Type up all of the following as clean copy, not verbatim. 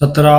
17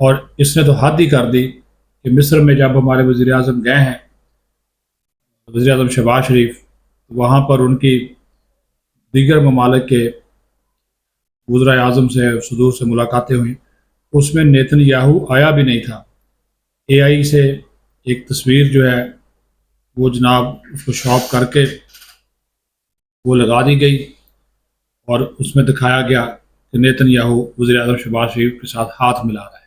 اور اس نے تو حد ہی کر دی کہ مصر میں جب ہمارے وزیر اعظم گئے ہیں، وزیر اعظم شہباز شریف، وہاں پر ان کی دیگر ممالک کے وزراء اعظم سے صدور سے ملاقاتیں ہوئیں، اس میں نیتن یاہو آیا بھی نہیں تھا۔ اے آئی سے ایک تصویر جو ہے وہ جناب اس کو شاپ کر کے وہ لگا دی گئی، اور اس میں دکھایا گیا کہ نیتن یاہو وزیر اعظم شہباز شریف کے ساتھ ہاتھ ملا رہا ہے،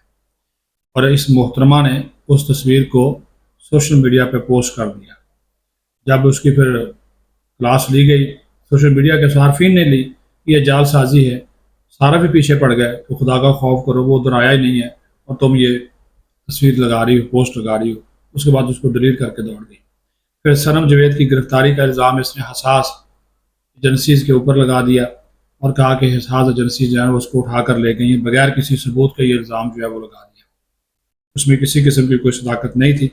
اور اس محترمہ نے اس تصویر کو سوشل میڈیا پہ پوسٹ کر دیا۔ جب اس کی پھر کلاس لی گئی، سوشل میڈیا کے صارفین نے لی، یہ جال سازی ہے، سارا بھی پیچھے پڑ گئے تو خدا کا خوف کرو، وہ ادھر آیا ہی نہیں ہے اور تم یہ تصویر لگا رہی ہو، پوسٹ لگا رہی ہو۔ اس کے بعد اس کو ڈیلیٹ کر کے دوڑ گئی۔ پھر سنم جاوید کی گرفتاری کا الزام اس نے حساس ایجنسیز کے اوپر لگا دیا اور کہا کہ حساس ایجنسیز جو ہیں وہ اس کو اٹھا کر لے گئی ہیں، بغیر کسی ثبوت کا یہ الزام جو ہے وہ لگا دیا۔ اس میں کسی قسم کی کوئی صداقت نہیں تھی،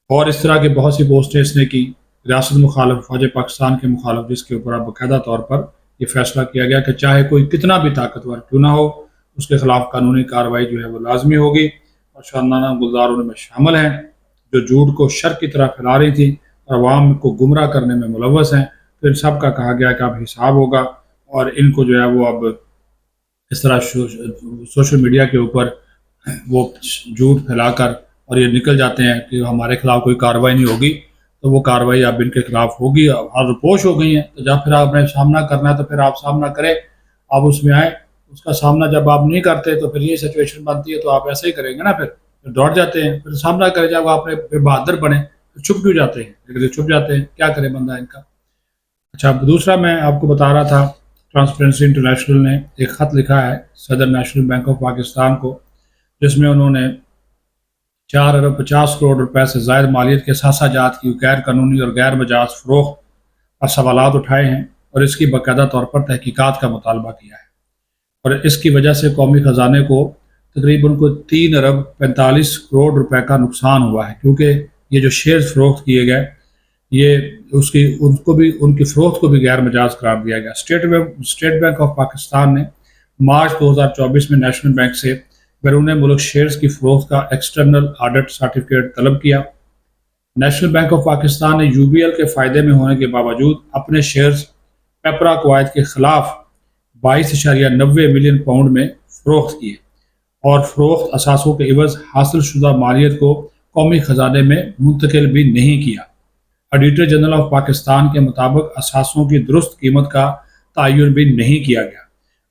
اور اس طرح کی بہت سی پوسٹیں اس نے کی۔ ریاست مخالف فوج پاکستان کے مخالف، جس کے اوپر اب باقاعدہ طور پر یہ فیصلہ کیا گیا کہ چاہے کوئی کتنا بھی طاقتور کیوں نہ ہو، اس کے خلاف قانونی کارروائی جو ہے وہ لازمی ہوگی، اور شرمناک گلزار ان میں شامل ہیں جو جھوٹ کو شر کی طرح پھیلا رہی تھی اور عوام کو گمراہ کرنے میں ملوث ہیں۔ تو ان سب کا کہا گیا کہ اب حساب ہوگا، اور ان کو جو ہے وہ اب اس طرح سوشل میڈیا کے اوپر وہ جھوٹ پھیلا کر اور یہ نکل جاتے ہیں کہ ہمارے خلاف کوئی کارروائی نہیں ہوگی، تو وہ کارروائی اب ان کے خلاف ہوگی، اور رپوش ہو گئی ہیں۔ تو جب پھر آپ نے سامنا کرنا ہے تو پھر آپ سامنا کریں، آپ اس میں آئیں۔ اس کا سامنا جب آپ نہیں کرتے تو پھر یہ سچویشن بنتی ہے، تو آپ ایسا ہی کریں گے نا، پھر دوڑ جاتے ہیں۔ پھر سامنا کریں، جب آپ نے پھر بہادر بنے تو چھپ کیوں جاتے ہیں؟ لیکن چھپ جاتے ہیں، کیا کرے بندہ ان کا۔ اچھا، دوسرا میں آپ کو بتا رہا تھا، ٹرانسپیرنسی انٹرنیشنل نے ایک خط لکھا ہے صدر نیشنل بینک آف پاکستان کو، جس میں انہوں نے 4.50 ارب روپے سے زائد مالیت کے اثاثہ جات کی غیر قانونی اور غیر مجاز فروخت پر سوالات اٹھائے ہیں، اور اس کی باقاعدہ طور پر تحقیقات کا مطالبہ کیا ہے۔ اور اس کی وجہ سے قومی خزانے کو تقریباً 3.45 ارب روپے کا نقصان ہوا ہے، کیونکہ یہ جو شیئرز فروخت کیے گئے، یہ ان کی فروخت کو بھی غیر مجاز قرار دیا گیا۔ اسٹیٹ بینک آف پاکستان نے مارچ 2024 میں نیشنل بینک سے بیرون ملک شیئرز کی فروخت کا ایکسٹرنل آڈٹ سرٹیفکیٹ طلب کیا۔ نیشنل بینک آف پاکستان نے یو بی ایل کے فائدے میں ہونے کے باوجود اپنے شیئرز پیپرا قواعد کے خلاف 22.90 ملین پاؤنڈ میں فروخت کیے، اور فروخت اثاثوں کے عوض حاصل شدہ مالیت کو قومی خزانے میں منتقل بھی نہیں کیا۔ آڈیٹر جنرل آف پاکستان کے مطابق اثاثوں کی درست قیمت کا تعین بھی نہیں کیا گیا۔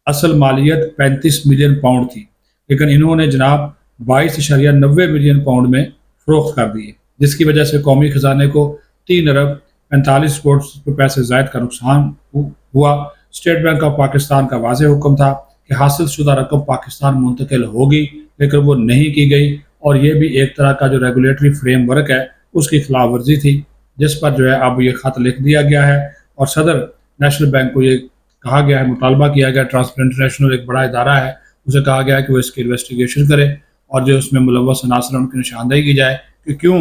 اصل مالیت 35 ملین پاؤنڈ تھی، لیکن انہوں نے جناب 22.90 ملین پاؤنڈ میں فروخت کر دی، جس کی وجہ سے قومی خزانے کو 3.45 ارب روپے سے زائد کا نقصان ہوا۔ اسٹیٹ بینک آف پاکستان کا واضح حکم تھا کہ حاصل شدہ رقم پاکستان منتقل ہوگی، لیکن وہ نہیں کی گئی، اور یہ بھی ایک طرح کا جو ریگولیٹری فریم ورک ہے اس کی خلاف ورزی تھی، جس پر جو ہے اب یہ خط لکھ دیا گیا ہے، اور صدر نیشنل بینک کو یہ کہا گیا ہے، مطالبہ کیا گیا، ٹرانسپیرنسی انٹرنیشنل ایک بڑا ادارہ ہے، اسے کہا گیا ہے کہ وہ اس کی انویسٹیگیشن کرے، اور جو اس میں ملوث عناصر ان کی نشاندہی کی جائے کہ کیوں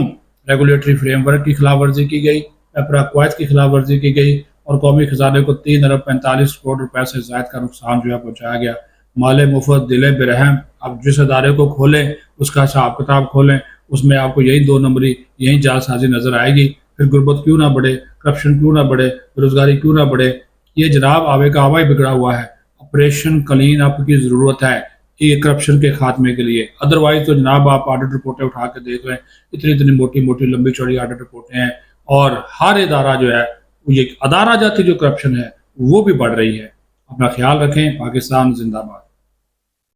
ریگولیٹری فریم ورک کی خلاف ورزی کی گئی، پیپرا قواعد کی خلاف ورزی کی گئی، اور قومی خزانے کو 3.45 ارب روپے سے زائد کا نقصان جو ہے پہنچایا گیا۔ مال مفت دل برہم، اب جس ادارے کو کھولیں اس کا حساب کتاب کھولیں، اس میں آپ کو یہی 2 نمبری، یہی جعل سازی نظر آئے گی۔ پھر غربت کیوں نہ بڑھے، کرپشن کیوں نہ بڑھے، بے روزگاری کیوں نہ بڑھے، یہ جناب آوے کا آوا ہی بگڑا ہوا ہے۔ آپریشن کلین اپ کی ضرورت ہے یہ کرپشن کے خاتمے کے لیے، ادروائز تو جناب آپ آڈٹ رپورٹیں اٹھا کے دیکھ لیں، اتنی موٹی موٹی لمبی چوڑی آڈٹ رپورٹیں ہیں، اور ہر ادارہ جو ہے یہ ادارہ جاتی جو کرپشن ہے وہ بھی بڑھ رہی ہے۔ اپنا خیال رکھیں۔ پاکستان زندہ باد۔